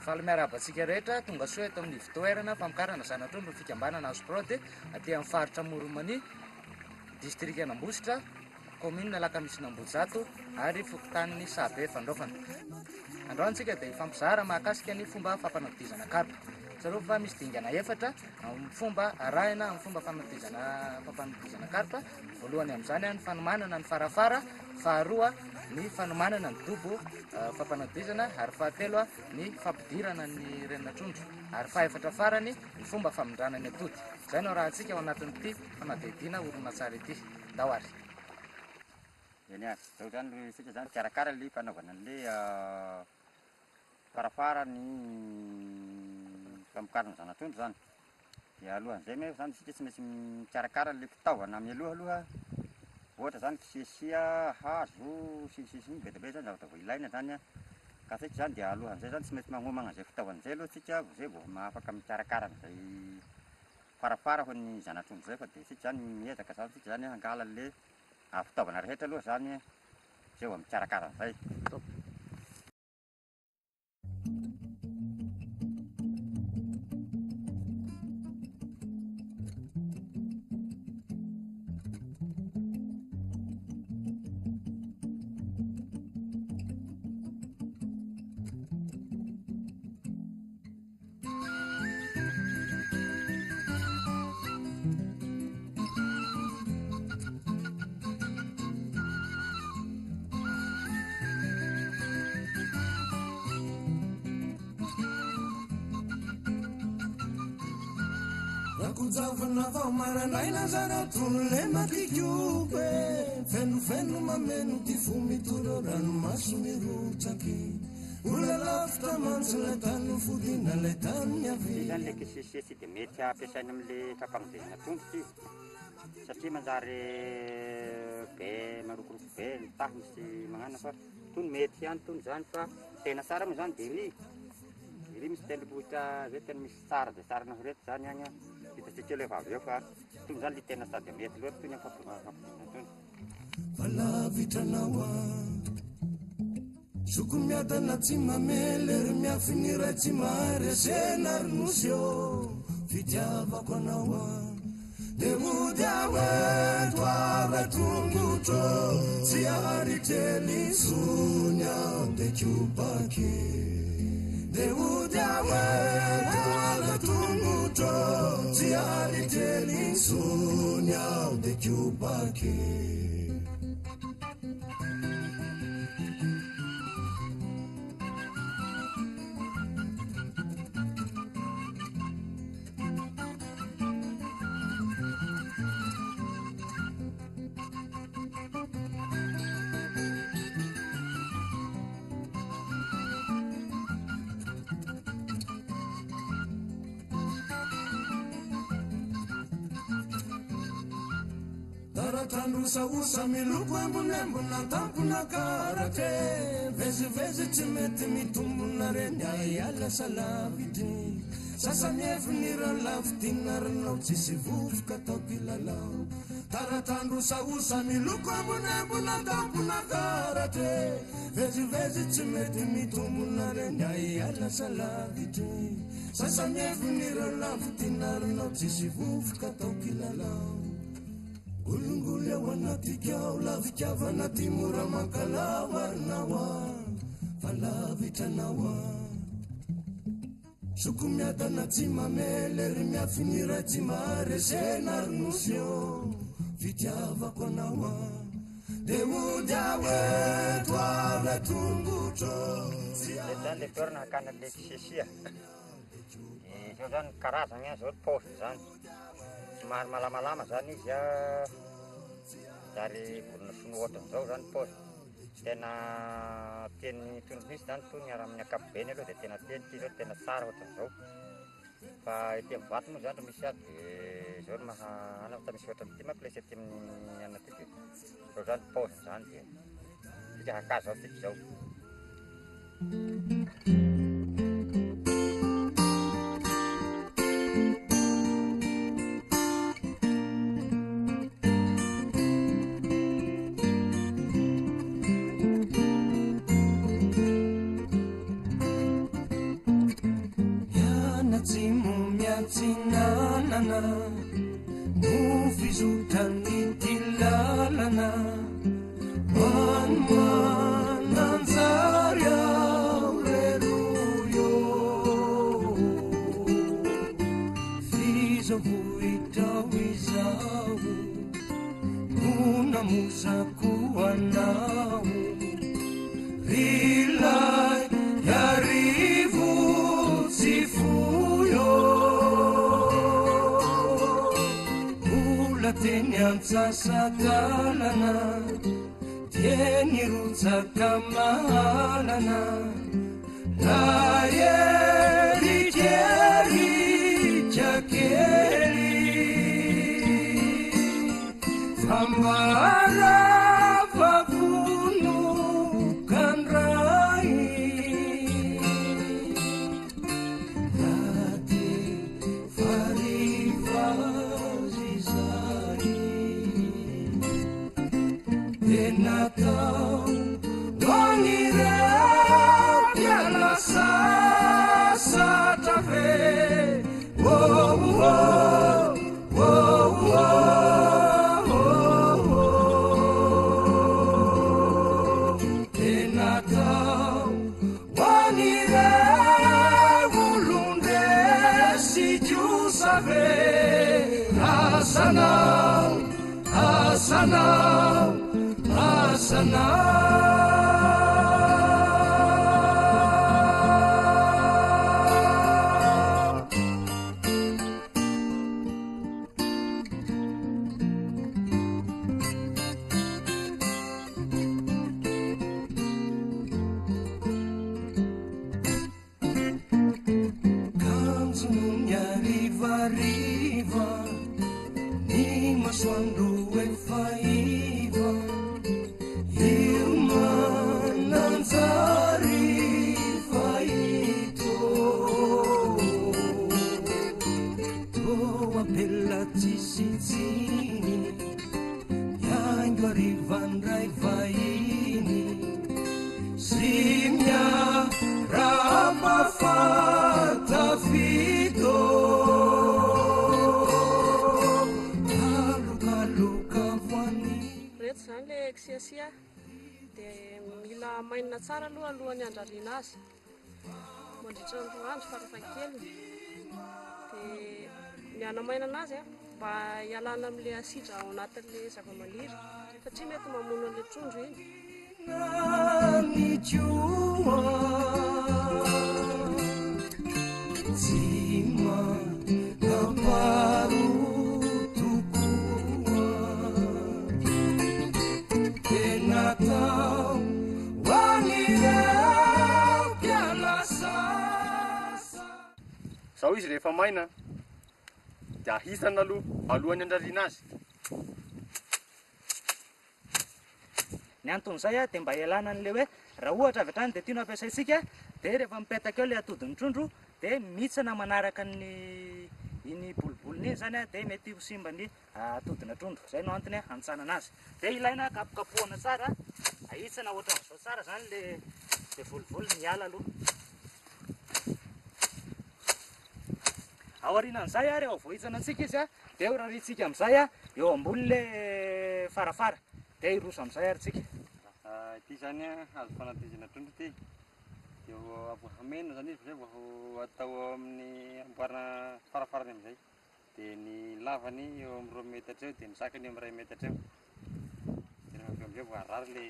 faly miarabantsika rehetra tonga soa eto amin'ny vitoerana famokarana zanatr'ondro ny fikambanana Azoprod aty amin'ny faritra Moromania, district Anambositra, commune Lakamisina Ambohijato ary fokontany Sahabe Fandrofana. Androantsika dia fampizara mahakasika ny fomba fampanadizana karpa. Sarao fa misy dingana efatra amin'ny fomba arahina amin'ny fomba fampanadizana karpa. Voalohany amin'izany ny fanomanana ny farafara, faharoa ny fanomanana ny dobo fampanadizana, ary fahatelo ny fampidirana ny reninatr'ondro, ary fahaefatra farany ny fomba famindrana ny atody. Izay no raha antsika ao anatin'ity fanadihadiana oronan-tsary ity. Dahoary. Zao zany sika zany karakara le fanaovana an'le farafara ny famokarana zanatr'ondro zany. Dia alohan'izay moa zany sika tsy maintsy mikarakara le fitaovana amin'ny aloha ohatra zany fisisia hazo sisisy ny betabe zany zavatra vao ilaina zany ka sika zany dia alohan'izay zany tsy maintsy magnomagna an'izay fitaovana izay aloha sika zay vao afaka mikarakara an'izay farafara ho ny zanatr'ondro zay, fa dia sika zany miezaka zany sika zany hangala le fitaovana rehetra aloha zany zay vao mikarakara an'izay. Zavana vao maranaina zanatr'olona makikiope fenofeno mameno ty fomitoro ranomaso mirotsaky olona lavitra mantsy lay tany fodina lay tany miavy zany le kisisia tsy dia mety ampiasaina amin'le fampanodizana tongotra izy satria manjary be marokoroko be ny tahony sy magnana, fa tony mety ihany tony zany, fa tena tsara moa zany dia ry misy tendrombohitra zay tena misy tsara dia tsara nahoreto zany any hitasika le avy eo, fa tony zany le tena sady mety loatra tony fampanodizana tony. Valavitranao soko miadana tsy mamelery miafiniray tsy maresena ronosy eo fitiavako anao de mody aweto avy tongotro tsy aritely sony ao de kiopaky de mody aweto avy tongotro tsy aritely sony ao de kiopaky. Taratandrosaosa miloko ambonembona tampona karate vezivezy tsy mety mitombona reny aiala salavitry sasany evinira lavitina renao tsisy vovoka tao kilalao. Taratandrosaosa miloko ambonembona tampona karate vezivezy tsy mety mitombona reny aiala salavitry sasany evinira lavitina renao tsisy vovoka tao kilalao. Olongolo ao anatikao lavikavana ty mora mankalao arinaoa fa lavitranao soko miadana tsy mamelery miafiniray tsy maresena ronosy eo fitiavako anao de mody aweto avy tongotro. Zany le toerana hakana le kisisia zao zany karazany zao paosy zany somary malamalama zany izy ary vorona sono ohatran'izao zany paosy tena tiany tondro misy zany tony ary amin'ny ankapobeny aloha dia tena tiany ty zao tena tsara ohatran'izao, fa ety amin'ny vato moa zany misyady dia zao mahana fa misy ohatran'ity manko lesy ety amin'ny anaty zao zany paosy zany dia tika hakazo ao tika zao. no fizotrany ty lalana mananjary ao reroyo fizovoitrao izao no namozako anao rilay arivo tsy foyo ola teny antsasadalana tieny rotsaka mahalana naerikeritsa kely fambara vavono kandray nate farivazy zay natao doanireo piala sasatra ve natao doanireo olondresy jusa ve asanao asanao kanzono miarivariva ny masoandro efaiva io mananjary faito toa bella tsisitsiny miaingo arivandray vahiny sy miarapafantafito alokaloka voany reto zany le ksiasia dia mila mainina tsara aloha alohan'ny andrariana azy mandritra ny roa andro farafahakeliny dia mianamainana azy mba hialana amin'ilay asidra ao anatin'ilay zava-maniry satria mety mamono an'ilay trondro iny nitioa tsy manaparo tokoa tenatao hoanireo piala sasa zao izy rehefa maina dia ahisana aloha alohan'ny andrariana azy. Ny anton'izay dia mba ialana an'ilay hoe raha ohatra avy hatrany dia tiana ampiasaintsika dia rehefa mipetaka eo ilay atodin'ny trondro dia mihitsana manaraka ny iny boliboliny iny zany dia mety ho simba ny atodina trondro. Izay no antony antsanana azy. Dia ilaina kapokapohana tsara, ahitsana ohatra amin'izao tsara zany le volivoli miala aloha. Ao aorianan'izay rehefa voahitsana antsika izy dia raritsika amin'izay eo ambonin'ilay farafara dia iroso amin'izay aritsika. Ity zany azo fanatezana trondro ity eo avohamena zany izy zay vao atao amin'ny amboarina farafarany amin'izay dia ny lavany eo amin'ny 2 metatra eo dia ny sakany eo amin'ny 1 metatra eo dia rehefa avy amin'izay vao arary le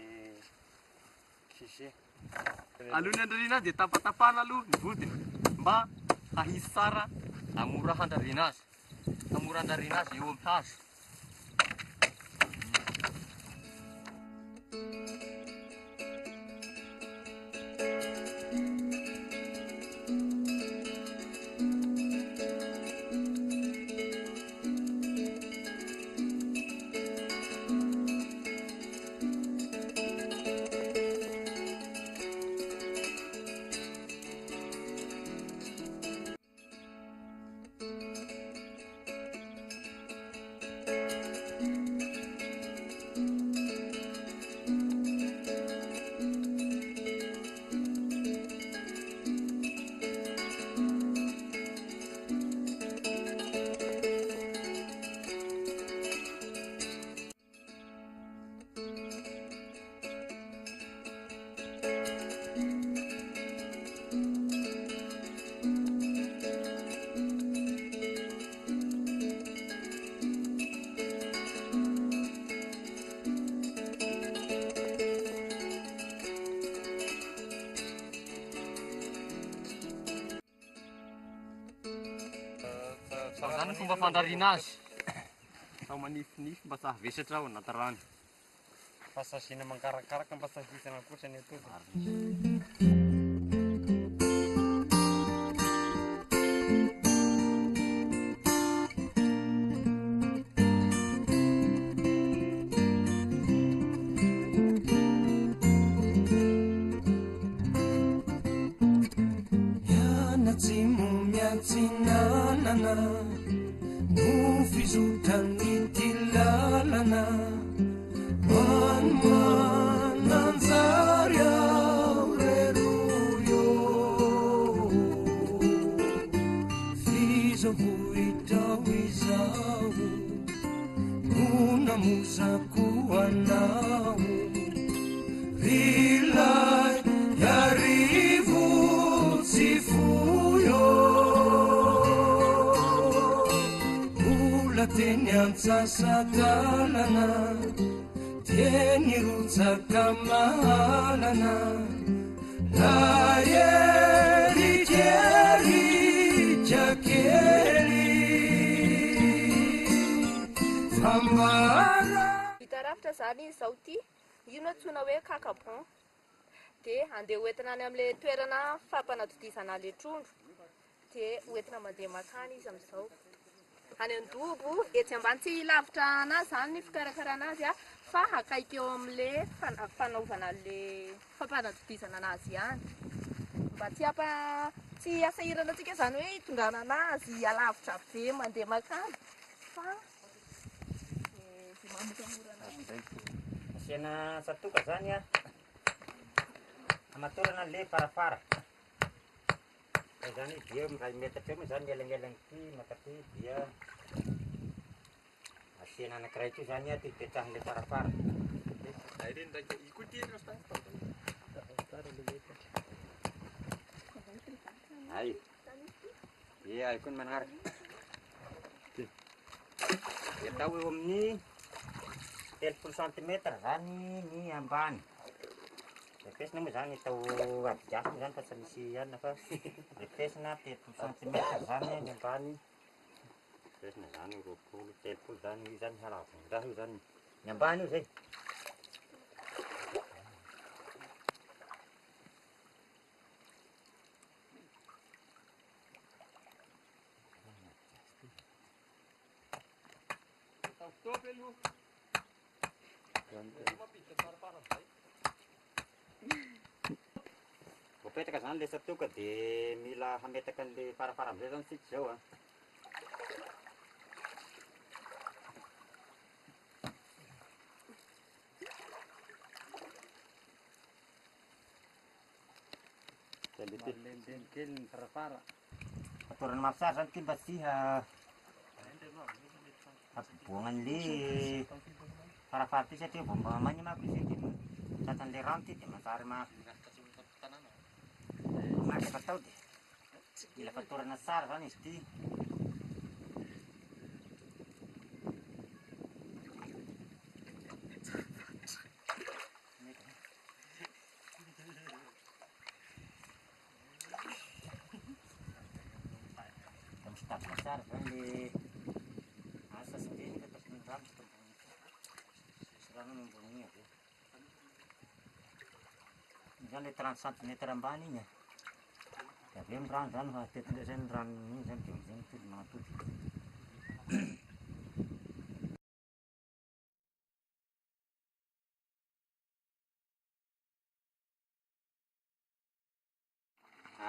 sisia. Alohan'ny andrariana azy dia tapatapahana aloha ny vodiny mba hahisy tsara amora handrariana azy, amora handrariana azy eo amin'ny hazo. fomba fandrariana azy. Atao manifinify mba tsy havesatra ao anaty rano. Fasasiana mangarakaraka mba tsy hahisana kosa ny atody. Mianatsimo miantsinanana no fizotrany ty lalana mananjary ao reroyo fizovohitrao izao no namosako anao rilay arivo tsy foyo ola teny antsasatanana tieny rotsaka malana laerikeritsa kely fambara Hita rafitra zany izao ty ino antsoina hoe kakabon dia andeha hoentina any amin'ilay toerana fampanatodizana le trondro dia hoentina mandeha makany izy amin'izao any Andobo etsy ambany tsy lavitra anazy zany ny fikarakarana azy fa akaiky eo amin'le fanaovana le fampanatodizana anazy ihany mba tsy asahirana antsika zany hoe hitondrana anazy alavitra be mandeha makany fa Asiana satoka zany a amatorana le farafara zany dia miray metatra eo moa zany mielamelan'ity makaty dia asiana anankiray koa zany a ty hipetrahan'le farafara ay e ay koa ny manaraka dia atao eo amin'ny 30 centimetre zany ny ambany. Pesina moa zany atao abigasy zany fa tsy misy anona fa pesina 30 centimetre zany ny ambany. Pesina zany 20 zany io zany halavon-draha io zany ny ambany io zay. Voapetraka zany le satoka dia mila hametaka an'le farafara amizay zany sika zao a. Lemben kely ny farafara. Atorany mafisary zany ty mba tsy hampiboagnan'le farafara ty satria vao mba manimako izy dia tratran'le rano ty dia masary maky fatao dia mila fatorana tsara zany izy ty. Misitavina tsara zany le asa sy ndeny ka tapony rano sy rano nomboniny avy eo. Zany le 30 centimetre ambany igny dia avy eo ny rano zany fa tetin'izay zany ny rano igny zany dia amizay mitody magnatody.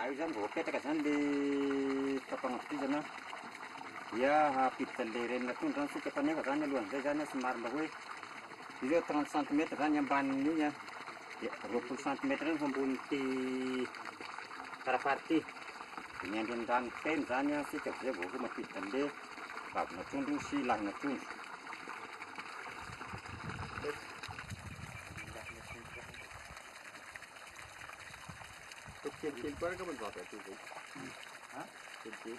Io zany vao apetraka zany le fampanatodizana dia hampiditra le renina trondro zany sika fa nefa zany alohan'izay zany somary mba hoe izy eo 30 centimetre zany ambanin'igny a dia 20 centimetre zany fambonin'ity farafara ty. Dia miandry ny rano feno zany a sika amizay vao ho mampiditra an'le vavina trondro sy lahina trondro. Kelikely koa araka manjavatra io zay. Kelikely.